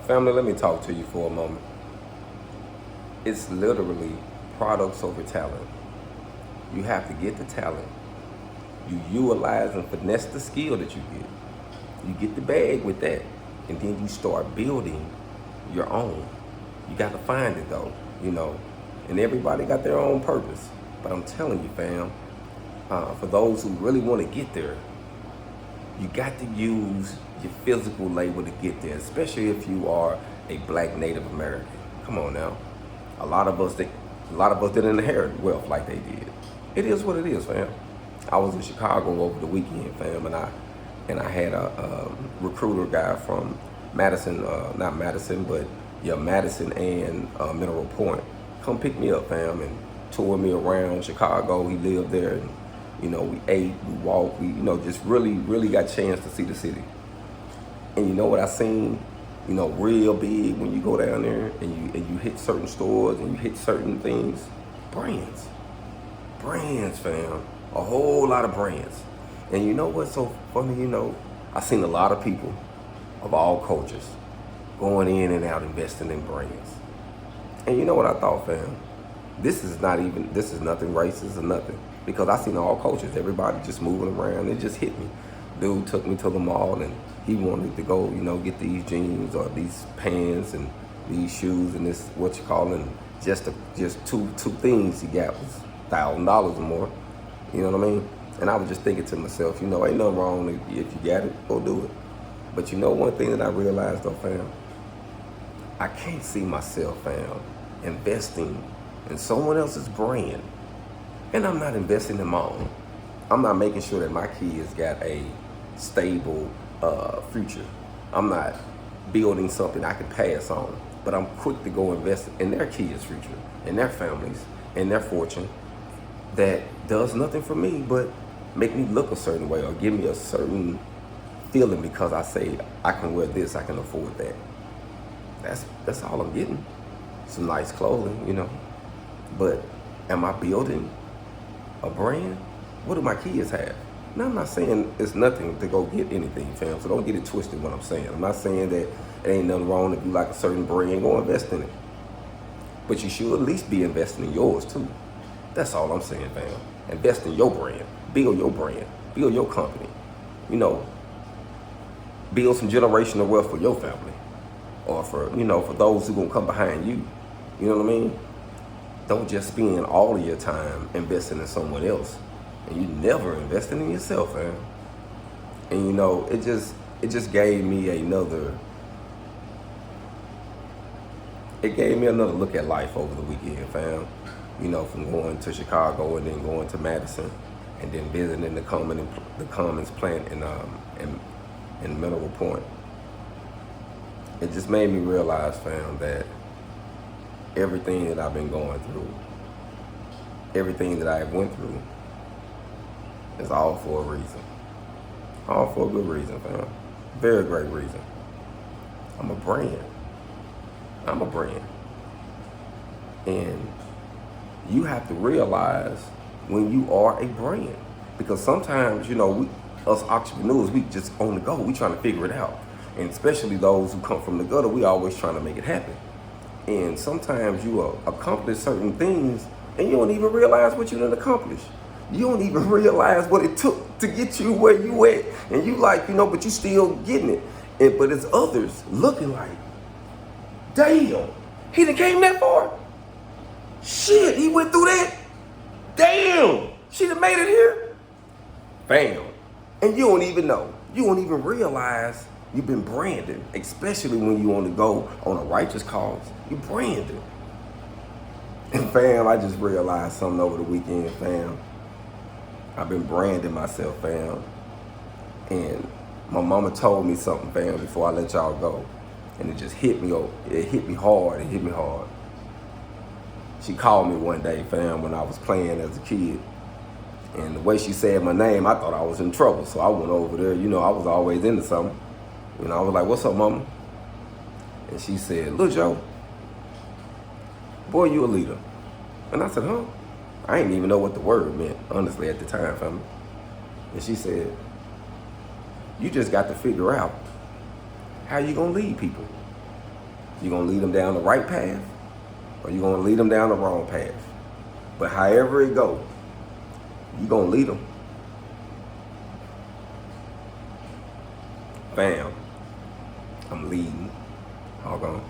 Family, let me talk to you for a moment. It's literally products over talent. You have to get the talent. You utilize and finesse the skill that you get. You get the bag with that. And then you start building your own. You got to find it though, you know. And everybody got their own purpose. But I'm telling you, fam, for those who really want to get there, you got to use your physical labor to get there, especially if you are a black Native American. Come on now. A lot of us didn't inherit wealth like they did. It is what it is, fam. I was in Chicago over the weekend, fam, and I had a recruiter guy from Madison, not Madison, but yeah, Madison and Mineral Point, come pick me up, fam, and tour me around Chicago. He lived there, and you know, we ate, we walked, we, you know, just really got a chance to see the city. And you know what I seen, you know, real big when you go down there and you hit certain stores and you hit certain things? Brands, fam, a whole lot of brands. And you know what's so funny, you know, I seen a lot of people of all cultures going in and out investing in brands. And you know what I thought, fam? This is nothing racist or nothing. Because I seen all cultures, everybody just moving around. It just hit me. Dude took me to the mall and he wanted to go, you know, get these jeans or these pants and these shoes and this, what you call it, just two things he got was $1,000 or more. You know what I mean? And I was just thinking to myself, you know, ain't nothing wrong if you got it, go do it. But you know one thing that I realized though, fam? I can't see myself, fam, investing in someone else's brand. And I'm not investing in my own. I'm not making sure that my kids got a stable future. I'm not building something I can pass on. But I'm quick to go invest in their kids' future, in their families, in their fortune that does nothing for me but make me look a certain way or give me a certain feeling because I say I can wear this, I can afford that. That's all I'm getting. Some nice clothing, you know. But am I building a brand? What do my kids have? Now, I'm not saying it's nothing to go get anything, fam, so don't get it twisted what I'm saying. I'm not saying that it ain't nothing wrong if you like a certain brand, go invest in it. But you should at least be investing in yours too. That's all I'm saying, fam. Invest in your brand, build your company. You know, build some generational wealth for your family or for, you know, for those who gonna come behind you. You know what I mean? Don't just spend all of your time investing in someone else and you never investing in yourself, man. And you know, it just gave me another look at life over the weekend, fam. You know, from going to Chicago and then going to Madison and then visiting the Commons plant in Mineral Point. It just made me realize, fam, that everything that I've been going through, everything that I went through is all for a reason. All for a good reason, fam. Very great reason. I'm a brand. And you have to realize when you are a brand. Because sometimes, you know, us entrepreneurs, we just on the go. We trying to figure it out. And especially those who come from the gutter, we always trying to make it happen. And sometimes you accomplish certain things and you don't even realize what you done accomplished. You don't even realize what it took to get you where you at. And you like, you know, but you still getting it. But it's others looking like, damn, he done came that far? Shit, he went through that? Damn, she done made it here? Bam. And you don't even know. You don't even realize you've been branded, especially when you on the go on a righteous cause. You branded. And fam, I just realized something over the weekend, fam. I've been branding myself, fam. And my mama told me something, fam, before I let y'all go. And it just hit me. It hit me hard. She called me one day, fam, when I was playing as a kid. And the way she said my name, I thought I was in trouble. So I went over there. You know, I was always into something. You know, I was like, what's up, mama? And she said, look, Joe, boy, you a leader. And I said, huh? I didn't even know what the word meant, honestly, at the time, family. And she said, you just got to figure out how you gonna lead people. You gonna lead them down the right path, or you gonna lead them down the wrong path. But however it go, you gonna lead them. Fam, I'm leading. All gone.